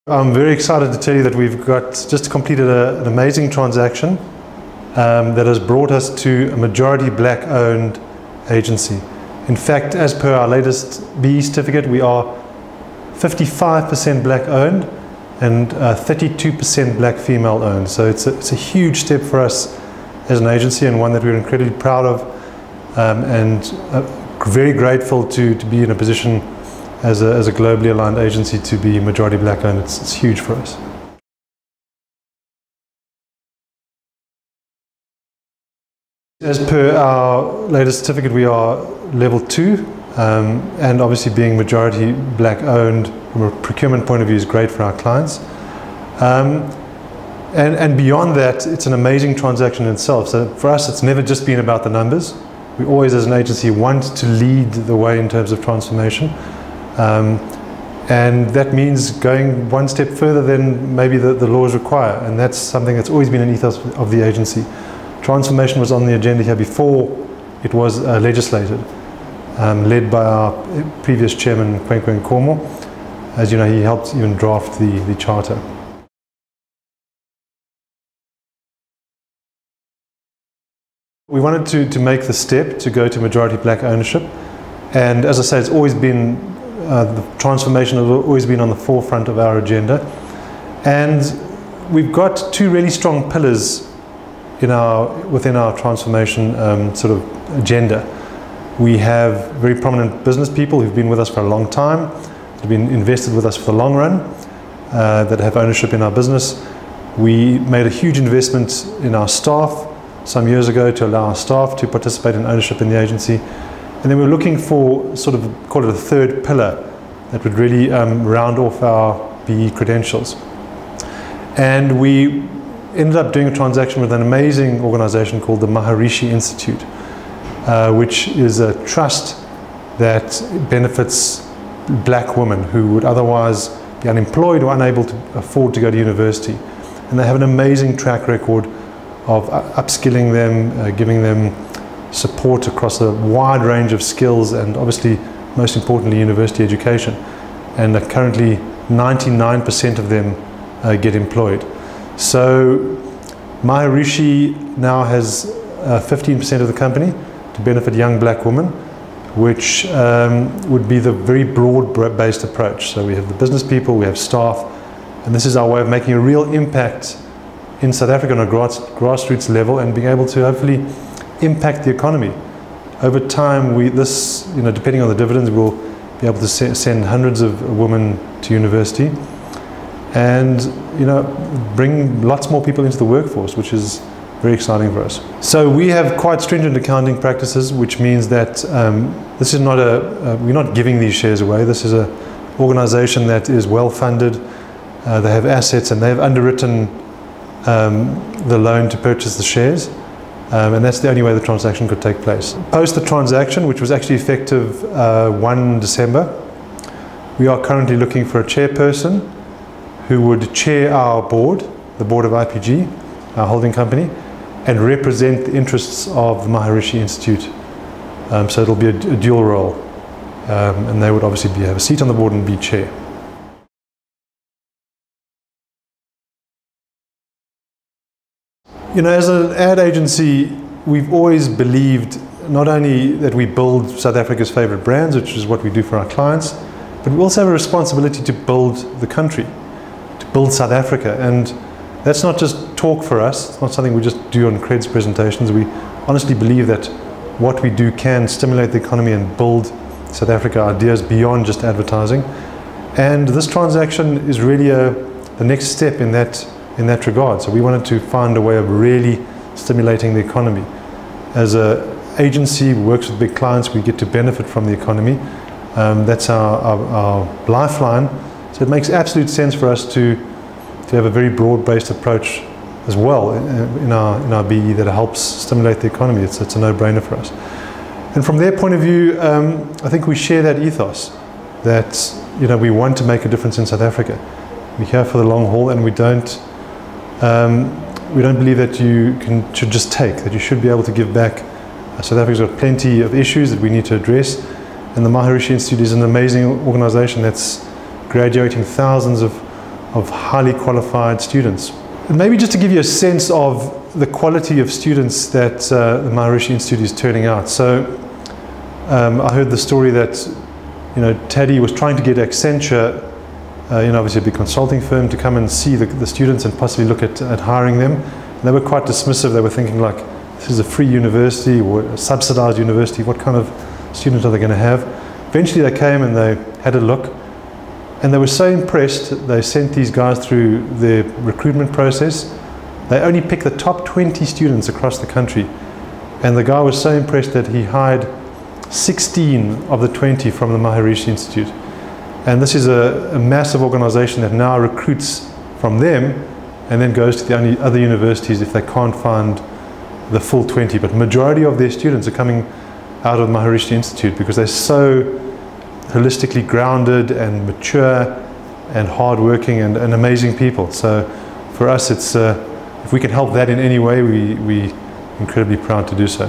I'm very excited to tell you that we've just completed an amazing transaction that has brought us to a majority black-owned agency. In fact, as per our latest BE certificate, we are 55% black-owned and 32% black female-owned. So it's a huge step for us as an agency, and one that we're incredibly proud of, and very grateful to be in a position as a globally aligned agency to be majority black-owned. It's huge for us. As per our latest certificate, we are level 2, and obviously being majority black-owned from a procurement point of view is great for our clients. And beyond that, it's an amazing transaction in itself. So for us, it's never just been about the numbers. We always, as an agency, want to lead the way in terms of transformation. And that means going one step further than maybe the laws require, and that's something that's always been an ethos of the agency. Transformation was on the agenda here before it was legislated, led by our previous chairman, Kwenkwe Nkomo. As you know, he helped even draft the charter. We wanted to make the step to go to majority black ownership, and as I say, it's always been the transformation has always been on the forefront of our agenda, and we've got two really strong pillars within our transformation sort of agenda. We have very prominent business people who've been with us for a long time, who've been invested with us for the long run, that have ownership in our business. We made a huge investment in our staff some years ago to allow our staff to participate in ownership in the agency. And then we're looking for sort of, call it a third pillar that would really round off our BE credentials. And we ended up doing a transaction with an amazing organization called the Maharishi Institute, which is a trust that benefits black women who would otherwise be unemployed or unable to afford to go to university. And they have an amazing track record of upskilling them, giving them support across a wide range of skills, and obviously most importantly university education, and currently 99% of them get employed. So Maharishi now has 15% of the company to benefit young black women, which would be the very broad-based approach. So we have the business people, we have staff, and this is our way of making a real impact in South Africa on a grassroots level, and being able to hopefully impact the economy. Over time, depending on the dividends, we'll be able to send hundreds of women to university, and bring lots more people into the workforce, which is very exciting for us. So we have quite stringent accounting practices, which means that this is not we're not giving these shares away. This is an organization that is well funded. They have assets, and they have underwritten the loan to purchase the shares. And that's the only way the transaction could take place. Post the transaction, which was actually effective 1 December, we are currently looking for a chairperson who would chair our board, the board of IPG, our holding company, and represent the interests of the Maharishi Institute. So it'll be a dual role, and they would obviously have a seat on the board and be chair. As an ad agency, we've always believed not only that we build South Africa's favorite brands, which is what we do for our clients, but we also have a responsibility to build the country, to build South Africa. And that's not just talk for us. It's not something we just do on creds presentations. We honestly believe that what we do can stimulate the economy and build South Africa ideas beyond just advertising. And this transaction is really the next step in that regard. So we wanted to find a way of really stimulating the economy. As an agency who works with big clients, we get to benefit from the economy. That's our lifeline. So it makes absolute sense for us to have a very broad-based approach as well in our BE that helps stimulate the economy. It's a no-brainer for us. And from their point of view, I think we share that ethos that we want to make a difference in South Africa. We're here for the long haul, and we don't believe that you should just take, that you should be able to give back. South Africa's got plenty of issues that we need to address, and the Maharishi Institute is an amazing organization that's graduating thousands of of highly qualified students. And maybe just to give you a sense of the quality of students that the Maharishi Institute is turning out. So I heard the story that Taddy was trying to get Accenture, obviously a big consulting firm, to come and see the students and possibly look at hiring them. And they were quite dismissive. They were thinking like, this is a free university or a subsidized university. What kind of students are they going to have? Eventually they came and they had a look. And they were so impressed, they sent these guys through their recruitment process. They only picked the top 20 students across the country. And the guy was so impressed that he hired 16 of the 20 from the Maharishi Institute. And this is a massive organization that now recruits from them and then goes to the other universities if they can't find the full 20. But majority of their students are coming out of the Maharishi Institute because they're so holistically grounded and mature and hardworking and amazing people. So for us, it's if we can help that in any way, we're incredibly proud to do so.